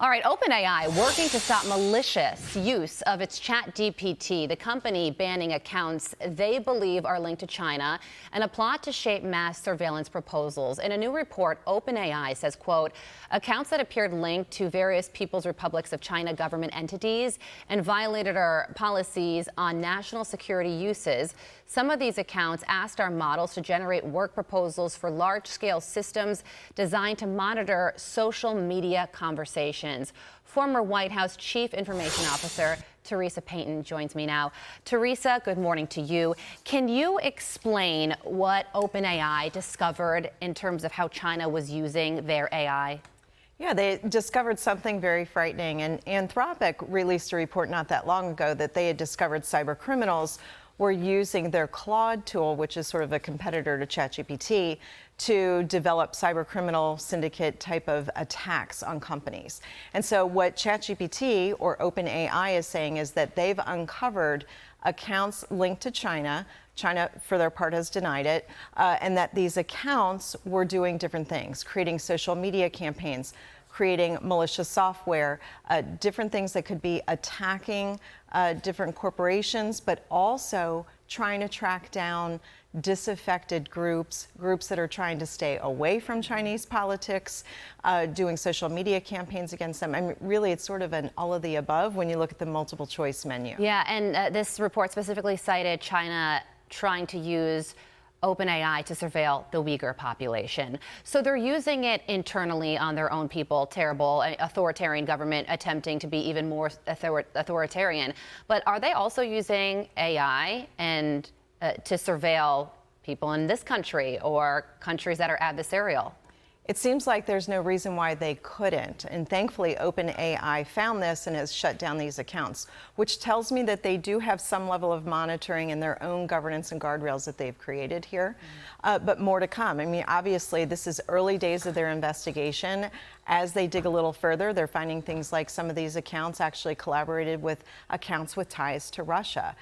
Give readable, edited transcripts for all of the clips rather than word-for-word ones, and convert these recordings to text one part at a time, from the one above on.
All right, OpenAI working to stop malicious use of its ChatGPT, the company banning accounts they believe are linked to China, and a plot to shape mass surveillance proposals. In a new report, OpenAI says, quote, accounts that appeared linked to various People's Republics of China government entities and violated our policies on national security uses. Some of these accounts asked our models to generate work proposals for large-scale systems designed to monitor social media conversations. Former White House Chief Information Officer Teresa Payton joins me now. Teresa, good morning to you. Can you explain what OpenAI discovered in terms of how China was using their AI? Yeah, they discovered something very frightening, and Anthropic released a report not that long ago that they had discovered cyber criminals were using their Claude tool, which is sort of a competitor to ChatGPT, to develop cyber criminal syndicate type of attacks on companies. And so what ChatGPT or OpenAI is saying is that they've uncovered accounts linked to China. China, for their part, has denied it, and that these accounts were doing different things, creating social media campaigns, creating malicious software, different things that could be attacking different corporations, but also trying to track down disaffected groups that are trying to stay away from Chinese politics, doing social media campaigns against them. I mean, really, it's sort of an all of the above when you look at the multiple choice menu. Yeah, and this report specifically cited China trying to use OpenAI to surveil the Uyghur population. So they're using it internally on their own people. Terrible authoritarian government attempting to be even more authoritarian. But are they also using AI and to surveil people in this country or countries that are adversarial? It seems like there's no reason why they couldn't. And thankfully, OpenAI found this and has shut down these accounts, which tells me that they do have some level of monitoring in their own governance and guardrails that they've created here. But more to come. I mean, obviously, this is early days of their investigation. As they dig a little further, they're finding things like some of these accounts actually collaborated with accounts with ties to Russia.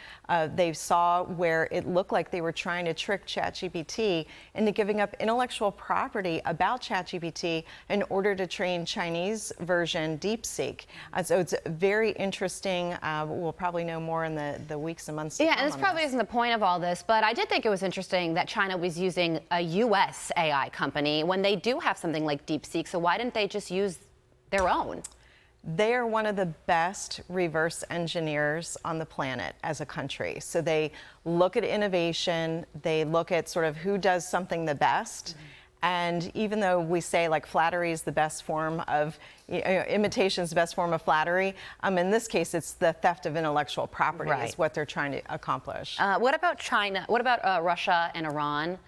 They saw where it looked like they were trying to trick ChatGPT into giving up intellectual property about ChatGPT in order to train Chinese version DeepSeek. So it's very interesting. We'll probably know more in the weeks and months to come. Yeah, and this probably isn't the point of all this, but I did think it was interesting that China was using a U.S. AI company when they do have something like DeepSeek. So why didn't they just use their own? They are one of the best reverse engineers on the planet as a country. So they look at innovation, they look at sort of who does something the best. And even though we say like flattery is the best form of, imitation is the best form of flattery, in this case, it's the theft of intellectual property is what they're trying to accomplish. What about China? What about Russia and Iran?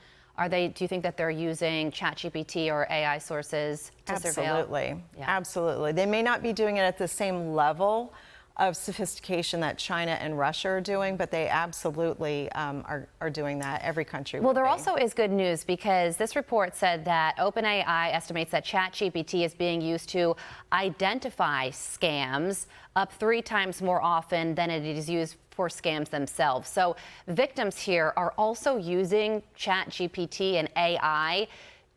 Do you think that they're using ChatGPT or AI sources to surveil? Absolutely. Yeah. Absolutely. They may not be doing it at the same level of sophistication that China and Russia are doing, but they absolutely are doing that. Every country. Well, there also is good news because this report said that OpenAI estimates that ChatGPT is being used to identify scams up 3 times more often than it is used for scams themselves. So victims here are also using ChatGPT and AI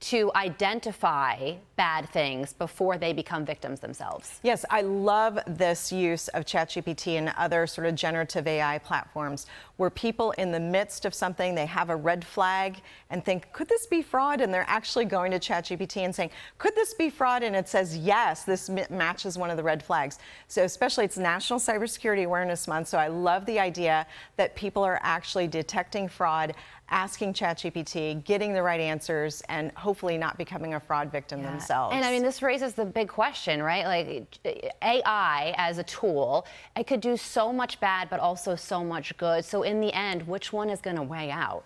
to identify bad things before they become victims themselves. Yes, I love this use of ChatGPT and other sort of generative AI platforms where people in the midst of something, they have a red flag and think, could this be fraud? And they're actually going to ChatGPT and saying, could this be fraud? And it says, yes, this matches one of the red flags. So especially it's National Cybersecurity Awareness Month. So I love the idea that people are actually detecting fraud, asking ChatGPT, getting the right answers, and hopefully not becoming a fraud victim themselves. And I mean, this raises the big question, right? Like AI as a tool, it could do so much bad, but also so much good. So in the end, which one is going to weigh out?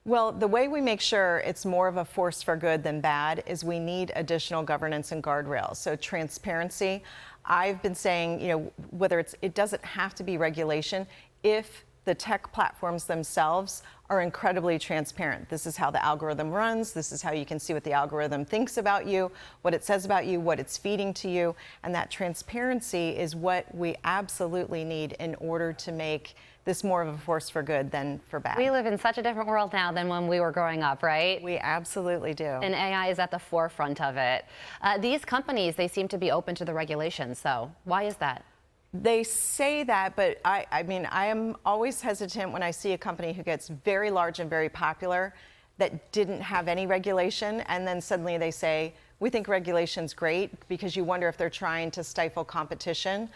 Well, the way we make sure it's more of a force for good than bad is we need additional governance and guardrails. So transparency. I've been saying, whether it doesn't have to be regulation, if the tech platforms themselves are incredibly transparent. This is how the algorithm runs. This is how you can see what the algorithm thinks about you, what it says about you, what it's feeding to you. And that transparency is what we absolutely need in order to make this more of a force for good than for bad. We live in such a different world now than when we were growing up, right? We absolutely do. And AI is at the forefront of it. These companies, they seem to be open to the regulations, though. Why is that? They say that, but I mean, I am always hesitant when I see a company who gets very large and very popular that didn't have any regulation, and then suddenly they say, we think regulation's great, because you wonder if they're trying to stifle competition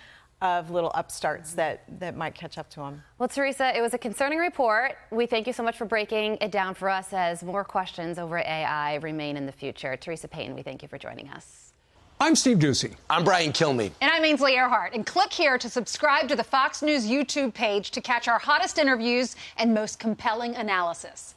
of little upstarts that might catch up to them. Well, Teresa, it was a concerning report. We thank you so much for breaking it down for us as more questions over AI remain in the future. Teresa Payton, we thank you for joining us. I'm Steve Doocy. I'm Brian Kilmeade. And I'm Ainsley Earhart. And click here to subscribe to the Fox News YouTube page to catch our hottest interviews and most compelling analysis.